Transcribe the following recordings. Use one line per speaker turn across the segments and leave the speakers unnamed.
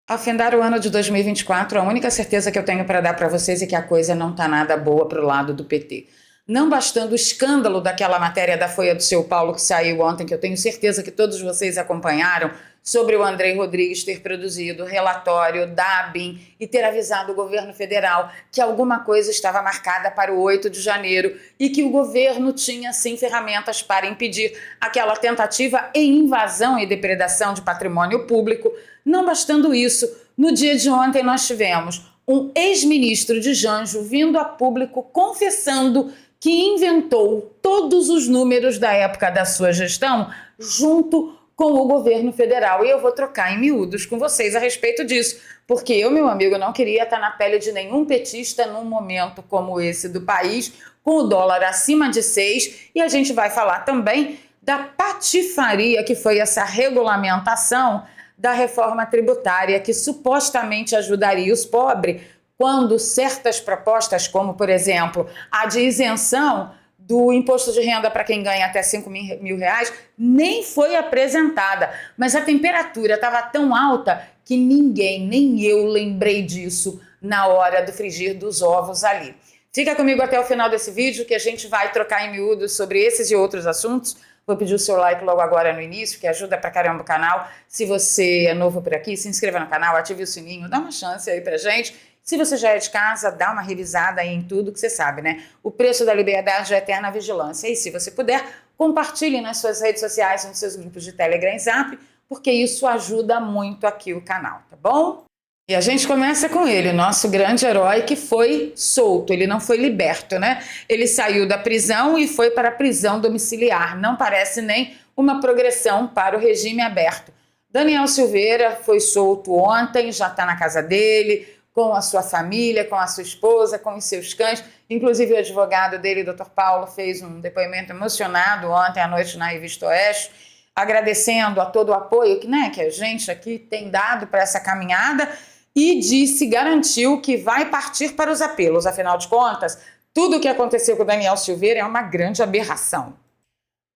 Ao findar o ano de 2024, a única certeza que eu tenho para dar para vocês é que a coisa não está nada boa para o lado do PT. Não bastando o escândalo daquela matéria da Folha do Seu Paulo que saiu ontem, que eu tenho certeza que todos vocês acompanharam, sobre o Andrei Rodrigues ter produzido o relatório da ABIN e ter avisado o governo federal que alguma coisa estava marcada para o 8 de janeiro e que o governo tinha, sim, ferramentas para impedir aquela tentativa e invasão e depredação de patrimônio público. Não bastando isso, no dia de ontem nós tivemos um ex-ministro de Janjo vindo a público confessando que inventou todos os números da época da sua gestão junto com o governo federal. E eu vou trocar em miúdos com vocês a respeito disso, porque eu, meu amigo, não queria estar na pele de nenhum petista num momento como esse do país, com o dólar acima de 6, e a gente vai falar também da patifaria que foi essa regulamentação da reforma tributária, que supostamente ajudaria os pobres, quando certas propostas, como, por exemplo, a de isenção do imposto de renda para quem ganha até 5 mil reais, nem foi apresentada. Mas a temperatura estava tão alta que ninguém, nem eu, lembrei disso na hora do frigir dos ovos ali. Fica comigo até o final desse vídeo que a gente vai trocar em miúdos sobre esses e outros assuntos. Vou pedir o seu like logo agora no início, que ajuda pra caramba o canal. Se você é novo por aqui, se inscreva no canal, ative o sininho, dá uma chance aí pra gente. Se você já é de casa, dá uma revisada aí em tudo que você sabe, né? O preço da liberdade é a eterna vigilância. E se você puder, compartilhe nas suas redes sociais, nos seus grupos de Telegram e Zap, porque isso ajuda muito aqui o canal, tá bom? E a gente começa com ele, nosso grande herói que foi solto, ele não foi liberto, né? Ele saiu da prisão e foi para a prisão domiciliar. Não parece nem uma progressão para o regime aberto. Daniel Silveira foi solto ontem, já está na casa dele, com a sua família, com a sua esposa, com os seus cães. Inclusive o advogado dele, Dr. Paulo, fez um depoimento emocionado ontem à noite na Revista Oeste, agradecendo a todo o apoio que a gente aqui tem dado para essa caminhada, e garantiu que vai partir para os apelos. Afinal de contas, tudo o que aconteceu com o Daniel Silveira é uma grande aberração.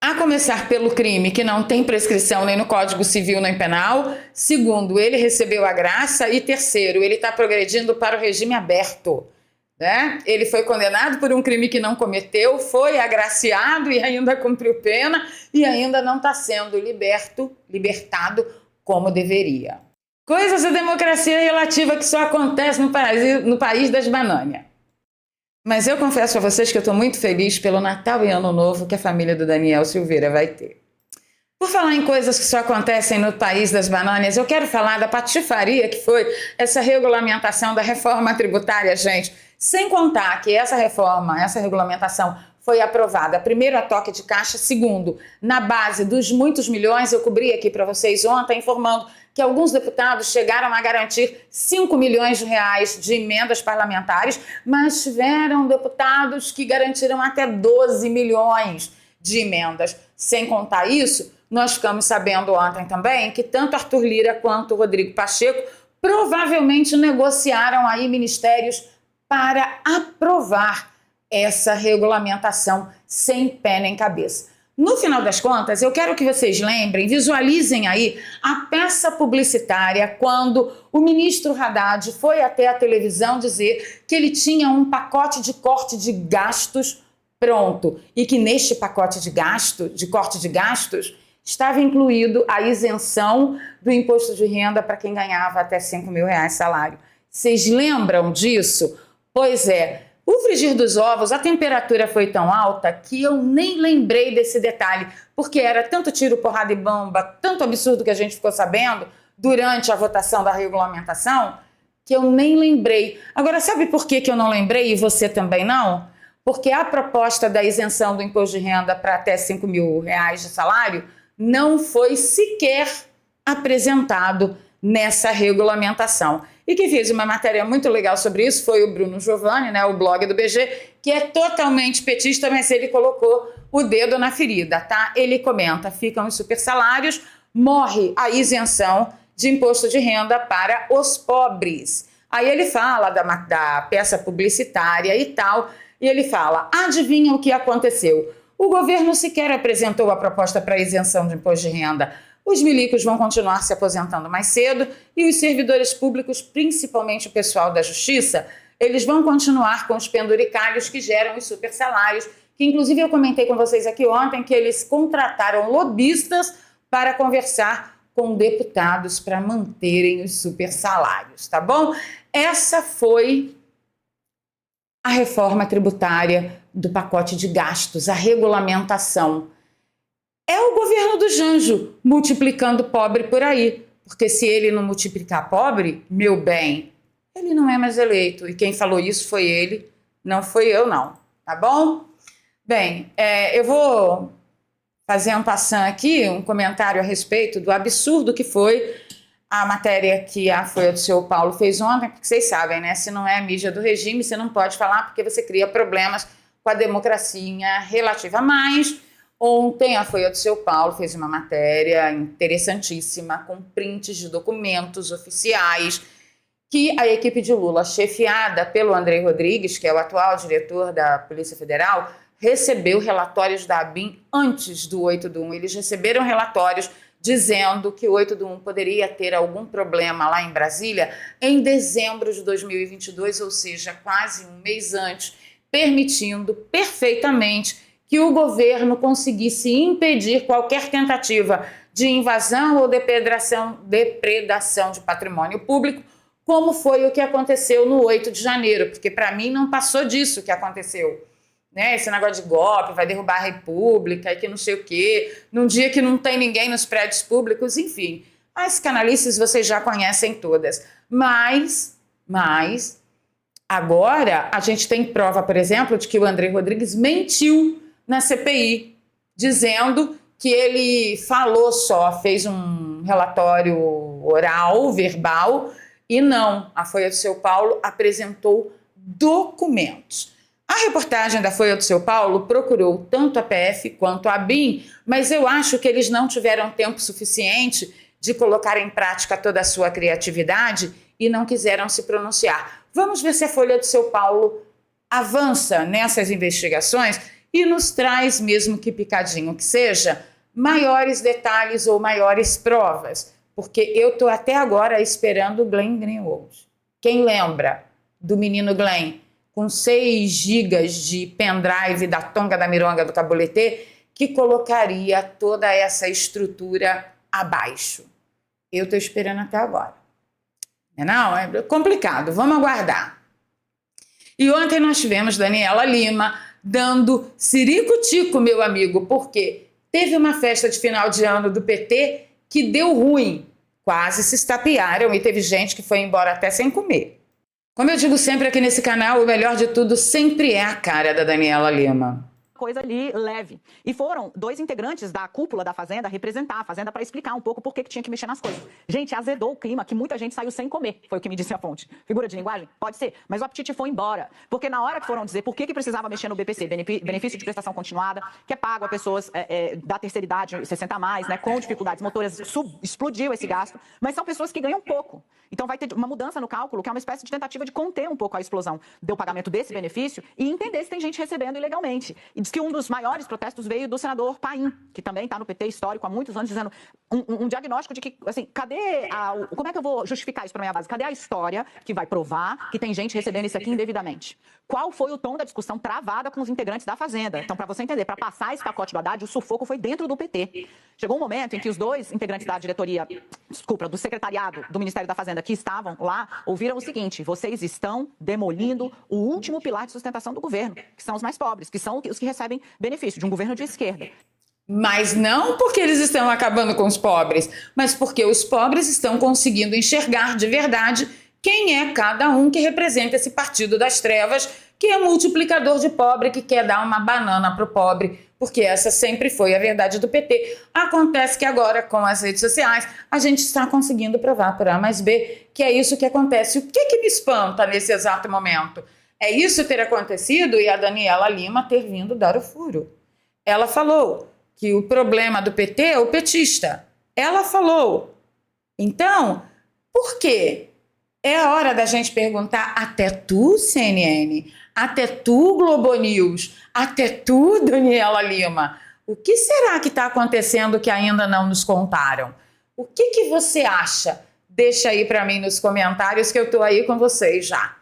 A começar pelo crime que não tem prescrição nem no Código Civil nem Penal. Segundo, ele recebeu a graça. E terceiro, ele está progredindo para o regime aberto, né? Ele foi condenado por um crime que não cometeu, foi agraciado e ainda cumpriu pena e ainda não está sendo libertado como deveria. Coisas da democracia relativa que só acontece no país das bananas. Mas eu confesso a vocês que eu estou muito feliz pelo Natal e Ano Novo que a família do Daniel Silveira vai ter. Por falar em coisas que só acontecem no país das bananas, eu quero falar da patifaria que foi essa regulamentação da reforma tributária, gente. Sem contar que essa regulamentação foi aprovada, primeiro a toque de caixa, segundo, na base dos muitos milhões. Eu cobri aqui para vocês ontem informando que alguns deputados chegaram a garantir 5 milhões de reais de emendas parlamentares, mas tiveram deputados que garantiram até 12 milhões de emendas. Sem contar isso, nós ficamos sabendo ontem também que tanto Arthur Lira quanto Rodrigo Pacheco provavelmente negociaram aí ministérios para aprovar essa regulamentação sem pé nem cabeça. No final das contas, eu quero que vocês lembrem, visualizem aí a peça publicitária quando o ministro Haddad foi até a televisão dizer que ele tinha um pacote de corte de gastos pronto e que neste pacote de corte de gastos estava incluído a isenção do imposto de renda para quem ganhava até 5 mil reais salário. Vocês lembram disso? Pois é. O frigir dos ovos, a temperatura foi tão alta que eu nem lembrei desse detalhe, porque era tanto tiro, porrada e bomba, tanto absurdo que a gente ficou sabendo durante a votação da regulamentação, que eu nem lembrei. Agora, sabe por que eu não lembrei e você também não? Porque a proposta da isenção do imposto de renda para até 5 mil reais de salário não foi sequer apresentado nessa regulamentação. E quem fez uma matéria muito legal sobre isso foi o Bruno Giovanni, né, o blog do BG, que é totalmente petista, mas ele colocou o dedo na ferida, tá? Ele comenta, ficam os super salários, morre a isenção de imposto de renda para os pobres. Aí ele fala da peça publicitária e tal, e ele fala, adivinha o que aconteceu? O governo sequer apresentou a proposta para isenção de imposto de renda. os milicos vão continuar se aposentando mais cedo e os servidores públicos, principalmente o pessoal da justiça, eles vão continuar com os penduricalhos que geram os super salários, que inclusive eu comentei com vocês aqui ontem que eles contrataram lobistas para conversar com deputados para manterem os super salários, tá bom? Essa foi a reforma tributária do pacote de gastos, a regulamentação. É o governo do Janjo multiplicando pobre por aí, porque se ele não multiplicar pobre, meu bem, ele não é mais eleito. E quem falou isso foi ele, não foi eu não, tá bom? Bem, eu vou fazer um passant aqui, um comentário a respeito do absurdo que foi a matéria que a Folha do São Paulo fez ontem, porque vocês sabem, né? Se não é a mídia do regime, você não pode falar porque você cria problemas com a democracia relativa. Mas ontem a Folha do São Paulo fez uma matéria interessantíssima com prints de documentos oficiais que a equipe de Lula, chefiada pelo André Rodrigues, que é o atual diretor da Polícia Federal, recebeu relatórios da ABIN antes do 8 do 1. Eles receberam relatórios dizendo que o 8 do 1 poderia ter algum problema lá em Brasília em dezembro de 2022, ou seja, quase um mês antes, permitindo perfeitamente que o governo conseguisse impedir qualquer tentativa de invasão ou depredação de patrimônio público, como foi o que aconteceu no 8 de janeiro, porque para mim não passou disso que aconteceu. Né, esse negócio de golpe, vai derrubar a República e que não sei o quê, num dia que não tem ninguém nos prédios públicos, enfim. As canalices vocês já conhecem todas. Mas, agora a gente tem prova, por exemplo, de que o André Rodrigues mentiu na CPI, dizendo que ele falou só, fez um relatório oral, verbal, e não, a Folha do São Paulo apresentou documentos. A reportagem da Folha do São Paulo procurou tanto a PF quanto a ABIN, mas eu acho que eles não tiveram tempo suficiente de colocar em prática toda a sua criatividade e não quiseram se pronunciar. Vamos ver se a Folha do São Paulo avança nessas investigações e nos traz, mesmo que picadinho que seja, maiores detalhes ou maiores provas, porque eu estou até agora esperando o Glenn Greenwald. Quem lembra do menino Glenn? Com 6 gigas de pendrive da Tonga da Mironga do Caboletê, que colocaria toda essa estrutura abaixo. Eu estou esperando até agora. Não, é complicado, vamos aguardar. E ontem nós tivemos Daniela Lima dando ciricutico, meu amigo, porque teve uma festa de final de ano do PT que deu ruim. Quase se estapearam e teve gente que foi embora até sem comer. Como eu digo sempre aqui nesse canal, o melhor de tudo sempre é a cara da Daniela Lima.
Coisa ali leve. E foram 2 integrantes da cúpula da Fazenda representar a Fazenda para explicar um pouco por que tinha que mexer nas coisas. Gente, azedou o clima, que muita gente saiu sem comer, foi o que me disse a fonte. Figura de linguagem? Pode ser, mas o apetite foi embora. Porque na hora que foram dizer por que precisava mexer no BPC, benefício de prestação continuada, que é pago a pessoas da terceira idade, 60 a mais, né, com dificuldades motoras, explodiu esse gasto, mas são pessoas que ganham pouco. Então vai ter uma mudança no cálculo, que é uma espécie de tentativa de conter um pouco a explosão do pagamento desse benefício e entender se tem gente recebendo ilegalmente. E diz que um dos maiores protestos veio do senador Paim, que também está no PT histórico há muitos anos, dizendo um diagnóstico de que, assim, como é que eu vou justificar isso para minha base? Cadê a história que vai provar que tem gente recebendo isso aqui indevidamente? Qual foi o tom da discussão travada com os integrantes da Fazenda? Então, para você entender, para passar esse pacote do Haddad, o sufoco foi dentro do PT. Chegou um momento em que os 2 integrantes da diretoria, do secretariado do Ministério da Fazenda que estavam lá, ouviram o seguinte: vocês estão demolindo o último pilar de sustentação do governo, que são os mais pobres, que são os que recebem benefício de um governo de esquerda.
Mas não porque eles estão acabando com os pobres, mas porque os pobres estão conseguindo enxergar de verdade quem é cada um que representa esse partido das trevas, que é multiplicador de pobre, que quer dar uma banana para o pobre, porque essa sempre foi a verdade do PT. Acontece que agora, com as redes sociais, a gente está conseguindo provar por A mais B que é isso que acontece. O que me espanta nesse exato momento? É isso ter acontecido e a Daniela Lima ter vindo dar o furo. Ela falou que o problema do PT é o petista. Ela falou. Então, por quê? É a hora da gente perguntar, até tu, CNN, até tu, Globo News, até tu, Daniela Lima, o que será que está acontecendo que ainda não nos contaram? O que você acha? Deixa aí para mim nos comentários que eu estou aí com vocês já.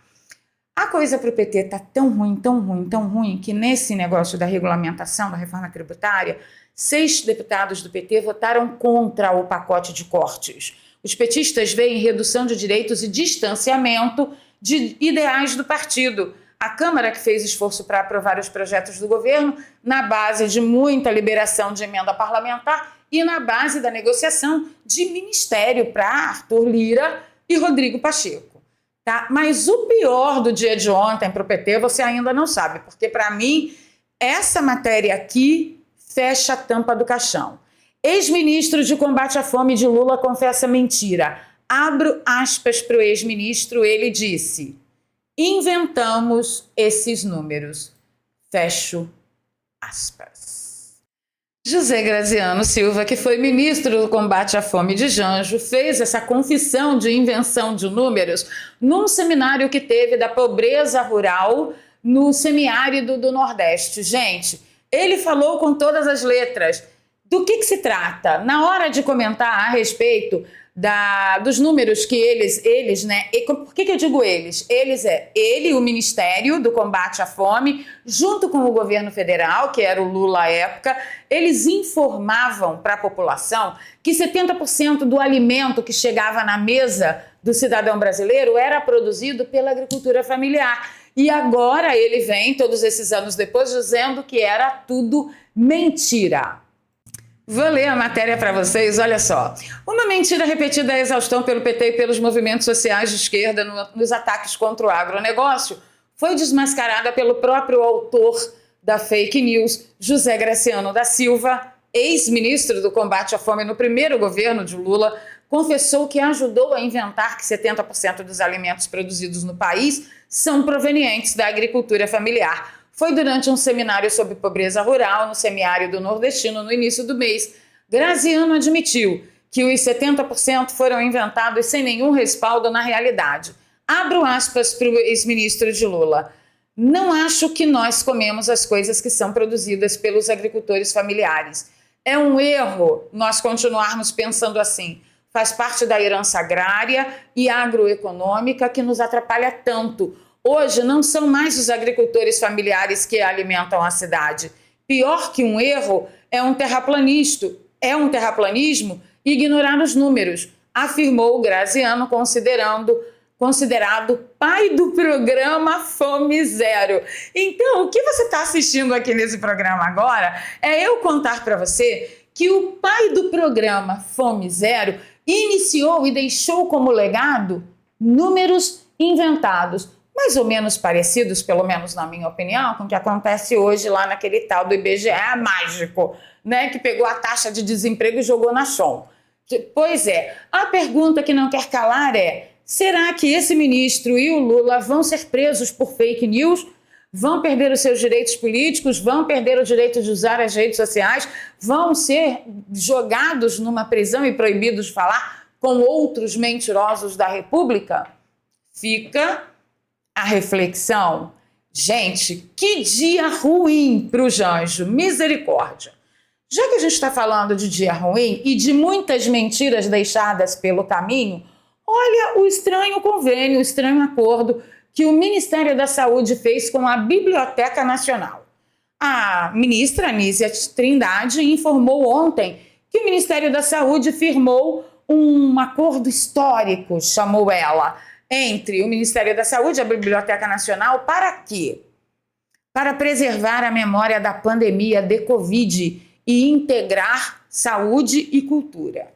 A coisa para o PT está tão ruim, tão ruim, tão ruim, que nesse negócio da regulamentação da reforma tributária, 6 deputados do PT votaram contra o pacote de cortes. Os petistas veem redução de direitos e distanciamento de ideais do partido. A Câmara, que fez esforço para aprovar os projetos do governo, na base de muita liberação de emenda parlamentar e na base da negociação de ministério para Arthur Lira e Rodrigo Pacheco. Tá? Mas o pior do dia de ontem para o PT você ainda não sabe, porque para mim essa matéria aqui fecha a tampa do caixão. Ex-ministro de combate à fome de Lula confessa mentira. Abro aspas para o ex-ministro, ele disse: inventamos esses números. Fecho aspas. José Graziano Silva, que foi ministro do combate à fome de Janjo, fez essa confissão de invenção de números num seminário que teve da pobreza rural no semiárido do Nordeste. Gente, ele falou com todas as letras. Do que se trata? Na hora de comentar a respeito dos números que eles, né? E por que eu digo eles? Ele, o Ministério do Combate à Fome, junto com o governo federal, que era o Lula à época, eles informavam para a população que 70% do alimento que chegava na mesa do cidadão brasileiro era produzido pela agricultura familiar. E agora ele vem, todos esses anos depois, dizendo que era tudo mentira. Vou ler a matéria para vocês, olha só. Uma mentira repetida à exaustão pelo PT e pelos movimentos sociais de esquerda nos ataques contra o agronegócio foi desmascarada pelo próprio autor da fake news, José Graziano da Silva, ex-ministro do combate à fome no primeiro governo de Lula, confessou que ajudou a inventar que 70% dos alimentos produzidos no país são provenientes da agricultura familiar. Foi durante um seminário sobre pobreza rural no semiárido nordestino no início do mês. Graziano admitiu que os 70% foram inventados sem nenhum respaldo na realidade. Abro aspas para o ex-ministro de Lula. Não acho que nós comemos as coisas que são produzidas pelos agricultores familiares. É um erro nós continuarmos pensando assim. Faz parte da herança agrária e agroeconômica que nos atrapalha tanto. Hoje não são mais os agricultores familiares que alimentam a cidade. Pior que um erro é um terraplanismo ignorar os números, afirmou Graziano, considerado pai do programa Fome Zero. Então, o que você está assistindo aqui nesse programa agora é eu contar para você que o pai do programa Fome Zero iniciou e deixou como legado números inventados, mais ou menos parecidos, pelo menos na minha opinião, com o que acontece hoje lá naquele tal do IBGE mágico, né, que pegou a taxa de desemprego e jogou na chão. Pois é, a pergunta que não quer calar é: será que esse ministro e o Lula vão ser presos por fake news? Vão perder os seus direitos políticos? Vão perder o direito de usar as redes sociais? Vão ser jogados numa prisão e proibidos de falar com outros mentirosos da República? Fica a reflexão. Gente, que dia ruim para o Janjo, misericórdia. Já que a gente está falando de dia ruim e de muitas mentiras deixadas pelo caminho, olha o estranho convênio, o estranho acordo que o Ministério da Saúde fez com a Biblioteca Nacional. A ministra Anísia Trindade informou ontem que o Ministério da Saúde firmou um acordo histórico, chamou ela, entre o Ministério da Saúde e a Biblioteca Nacional. Para quê? Para preservar a memória da pandemia de Covid e integrar saúde e cultura.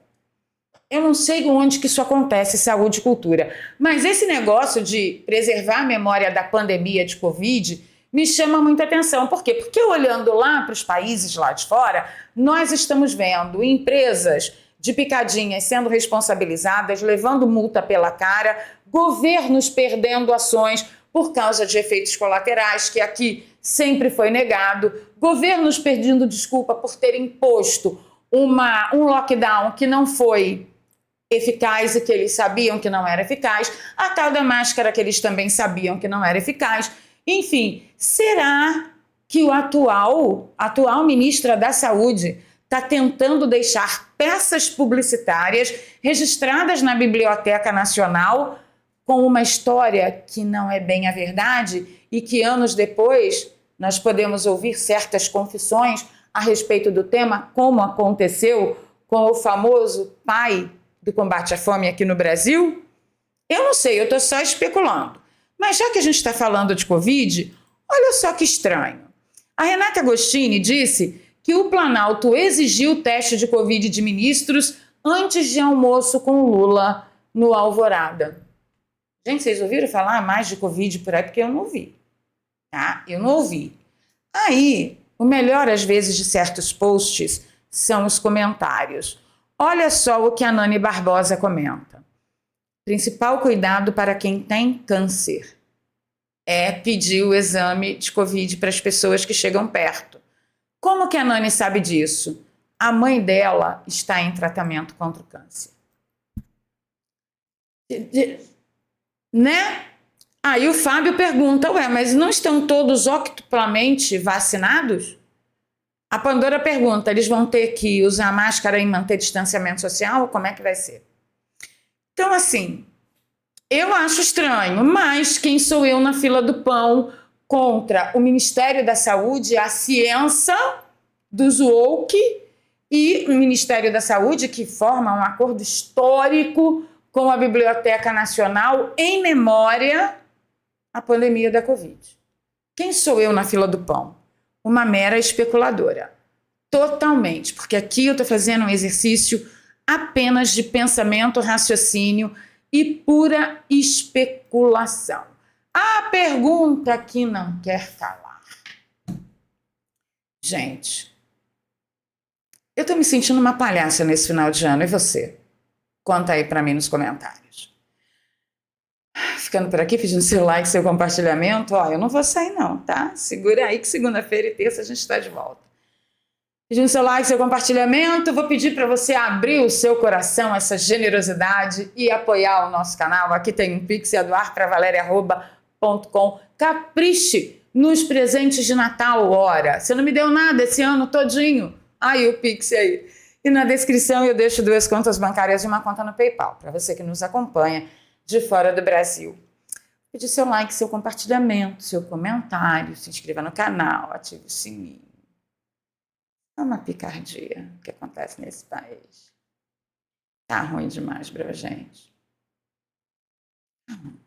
Eu não sei onde que isso acontece, saúde e cultura, mas esse negócio de preservar a memória da pandemia de Covid me chama muita atenção. Por quê? Porque olhando lá para os países lá de fora, nós estamos vendo empresas de picadinhas sendo responsabilizadas, levando multa pela cara, governos perdendo ações por causa de efeitos colaterais, que aqui sempre foi negado, governos pedindo desculpa por terem imposto um lockdown que não foi eficaz e que eles sabiam que não era eficaz, a tal da máscara que eles também sabiam que não era eficaz. Enfim, será que a atual ministra da Saúde está tentando deixar peças publicitárias registradas na Biblioteca Nacional com uma história que não é bem a verdade e que anos depois nós podemos ouvir certas confissões a respeito do tema, como aconteceu com o famoso pai do combate à fome aqui no Brasil? Eu não sei, eu estou só especulando. Mas já que a gente está falando de Covid, olha só que estranho. A Renata Agostini disse que o Planalto exigiu o teste de Covid de ministros antes de almoço com Lula no Alvorada. Gente, vocês ouviram falar mais de Covid por aí? Porque eu não ouvi. Tá? Eu não ouvi. Aí, o melhor às vezes de certos posts são os comentários. Olha só o que a Nani Barbosa comenta. Principal cuidado para quem tem câncer é pedir o exame de Covid para as pessoas que chegam perto. Como que a Nani sabe disso? A mãe dela está em tratamento contra o câncer. Né? Aí o Fábio pergunta, ué, mas não estão todos octuplamente vacinados? A Pandora pergunta, eles vão ter que usar máscara e manter distanciamento social? Como é que vai ser? Então, assim, eu acho estranho, mas quem sou eu na fila do pão contra o Ministério da Saúde, a ciência dos woke e o Ministério da Saúde, que forma um acordo histórico com a Biblioteca Nacional em memória à pandemia da Covid. Quem sou eu na fila do pão? Uma mera especuladora. Totalmente, porque aqui eu estou fazendo um exercício apenas de pensamento, raciocínio e pura especulação. A pergunta que não quer calar. Gente, eu estou me sentindo uma palhaça nesse final de ano, e você? Conta aí para mim nos comentários. Ficando por aqui, pedindo seu like, seu compartilhamento. Ó, eu não vou sair não, tá? Segura aí que segunda-feira e terça a gente está de volta. Pedindo seu like, seu compartilhamento, vou pedir para você abrir o seu coração, essa generosidade e apoiar o nosso canal. Aqui tem um pix, eduardpravaleria.com. Capriche nos presentes de Natal, ora. Você não me deu nada esse ano todinho. Aí o pix aí. E na descrição eu deixo 2 contas bancárias e uma conta no PayPal, para você que nos acompanha de fora do Brasil. Pedir seu like, seu compartilhamento, seu comentário, se inscreva no canal, ative o sininho. É uma picardia que acontece nesse país. Tá ruim demais pra gente. Tá ruim.